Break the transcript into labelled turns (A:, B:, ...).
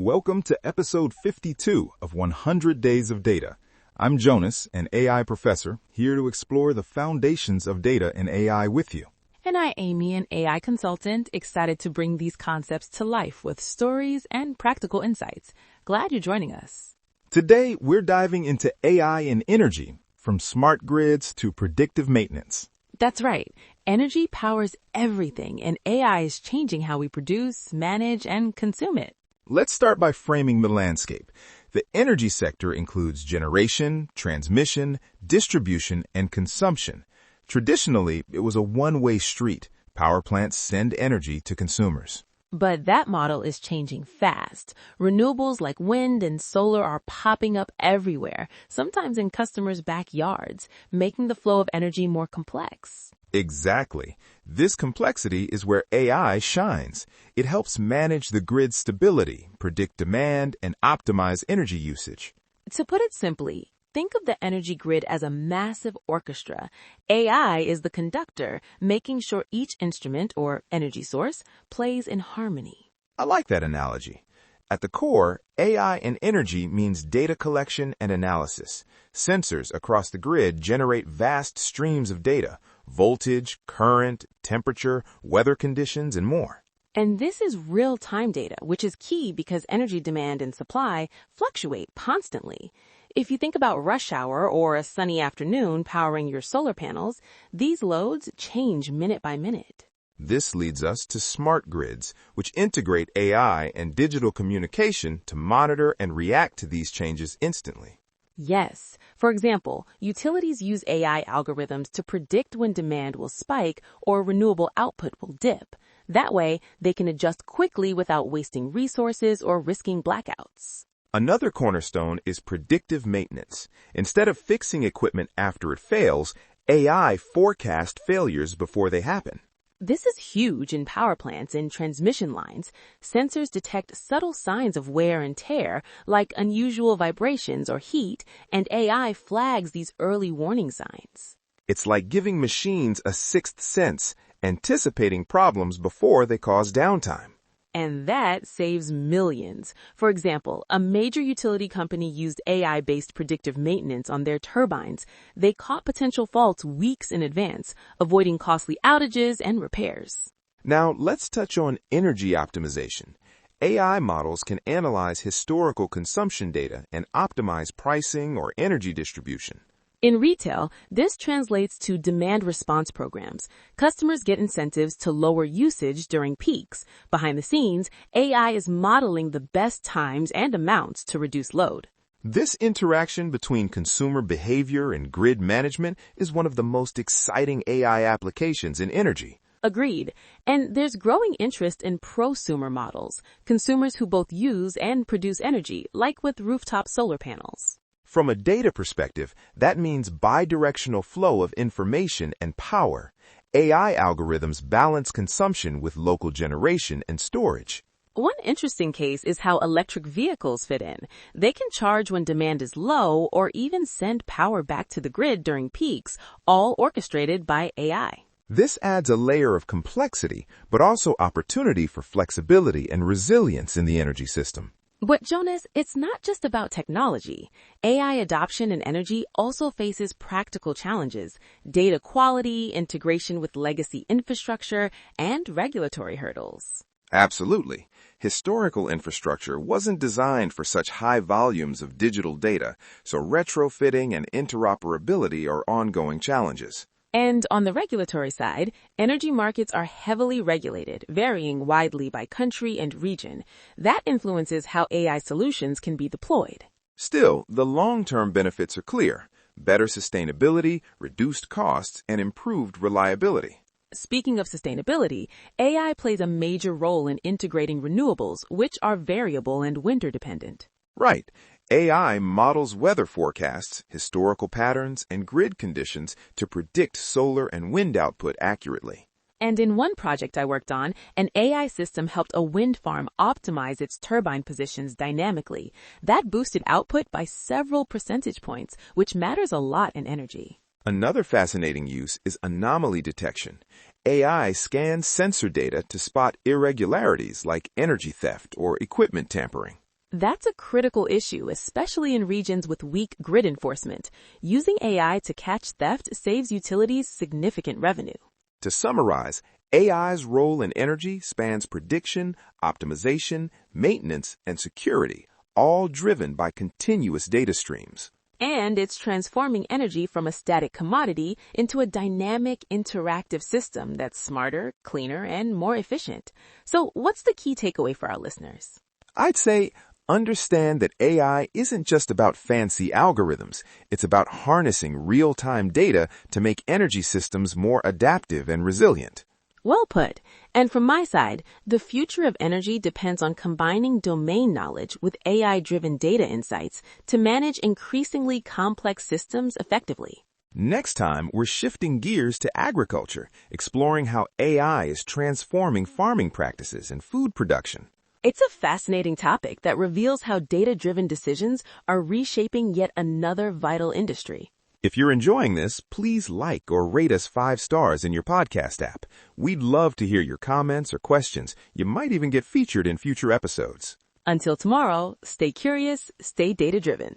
A: Welcome to episode 52 of 100 Days of Data. I'm Jonas, an AI professor, here to explore the foundations of data and AI with you.
B: And I'm Amy, an AI consultant, excited to bring these concepts to life with stories and practical insights. Glad you're joining us.
A: Today, we're diving into AI and energy, from smart grids to predictive maintenance.
B: That's right. Energy powers everything, and AI is changing how we produce, manage, and consume it.
A: Let's start by framing the landscape. The energy sector includes generation, transmission, distribution, and consumption. Traditionally, it was a one-way street. Power plants send energy to consumers.
B: But that model is changing fast. Renewables like wind and solar are popping up everywhere, sometimes in customers' backyards, making the flow of energy more complex.
A: Exactly. This complexity is where AI shines. It helps manage the grid stability, predict demand, and optimize energy usage.
B: To put it simply, think of the energy grid as a massive orchestra. AI is the conductor, making sure each instrument or energy source plays in harmony.
A: I like that analogy. At the core, AI and energy means data collection and analysis. Sensors across the grid generate vast streams of data: voltage, current, temperature, weather conditions, and more.
B: And this is real-time data, which is key because energy demand and supply fluctuate constantly. If you think about rush hour or a sunny afternoon powering your solar panels, these loads change minute by minute.
A: This leads us to smart grids, which integrate AI and digital communication to monitor and react to these changes instantly.
B: Yes. For example, utilities use AI algorithms to predict when demand will spike or renewable output will dip. That way, they can adjust quickly without wasting resources or risking blackouts.
A: Another cornerstone is predictive maintenance. Instead of fixing equipment after it fails, AI forecasts failures before they happen.
B: This is huge in power plants and transmission lines. Sensors detect subtle signs of wear and tear, like unusual vibrations or heat, and AI flags these early warning signs.
A: It's like giving machines a sixth sense, anticipating problems before they cause downtime.
B: And that saves millions. For example, a major utility company used AI-based predictive maintenance on their turbines. They caught potential faults weeks in advance, avoiding costly outages and repairs.
A: Now, let's touch on energy optimization. AI models can analyze historical consumption data and optimize pricing or energy distribution.
B: In retail, this translates to demand response programs. Customers get incentives to lower usage during peaks. Behind the scenes, AI is modeling the best times and amounts to reduce load.
A: This interaction between consumer behavior and grid management is one of the most exciting AI applications in energy.
B: Agreed. And there's growing interest in prosumer models, consumers who both use and produce energy, like with rooftop solar panels.
A: From a data perspective, that means bidirectional flow of information and power. AI algorithms balance consumption with local generation and storage.
B: One interesting case is how electric vehicles fit in. They can charge when demand is low or even send power back to the grid during peaks, all orchestrated by AI.
A: This adds a layer of complexity, but also opportunity for flexibility and resilience in the energy system.
B: But Jonas, it's not just about technology. AI adoption in energy also faces practical challenges: data quality, integration with legacy infrastructure, and regulatory hurdles.
A: Absolutely. Historical infrastructure wasn't designed for such high volumes of digital data, so retrofitting and interoperability are ongoing challenges.
B: And on the regulatory side, energy markets are heavily regulated, varying widely by country and region. That influences how AI solutions can be deployed.
A: Still, the long-term benefits are clear: better sustainability, reduced costs, and improved reliability.
B: Speaking of sustainability, AI plays a major role in integrating renewables, which are variable and winter-dependent.
A: Right. AI models weather forecasts, historical patterns, and grid conditions to predict solar and wind output accurately.
B: And in one project I worked on, an AI system helped a wind farm optimize its turbine positions dynamically. That boosted output by several percentage points, which matters a lot in energy.
A: Another fascinating use is anomaly detection. AI scans sensor data to spot irregularities like energy theft or equipment tampering.
B: That's a critical issue, especially in regions with weak grid enforcement. Using AI to catch theft saves utilities significant revenue.
A: To summarize, AI's role in energy spans prediction, optimization, maintenance, and security, all driven by continuous data streams.
B: And it's transforming energy from a static commodity into a dynamic, interactive system that's smarter, cleaner, and more efficient. So what's the key takeaway for our listeners?
A: I'd say understand that AI isn't just about fancy algorithms. It's about harnessing real-time data to make energy systems more adaptive and resilient.
B: Well put. And from my side, the future of energy depends on combining domain knowledge with AI-driven data insights to manage increasingly complex systems effectively.
A: Next time, we're shifting gears to agriculture, exploring how AI is transforming farming practices and food production.
B: It's a fascinating topic that reveals how data-driven decisions are reshaping yet another vital industry.
A: If you're enjoying this, please like or rate us 5 stars in your podcast app. We'd love to hear your comments or questions. You might even get featured in future episodes.
B: Until tomorrow, stay curious, stay data-driven.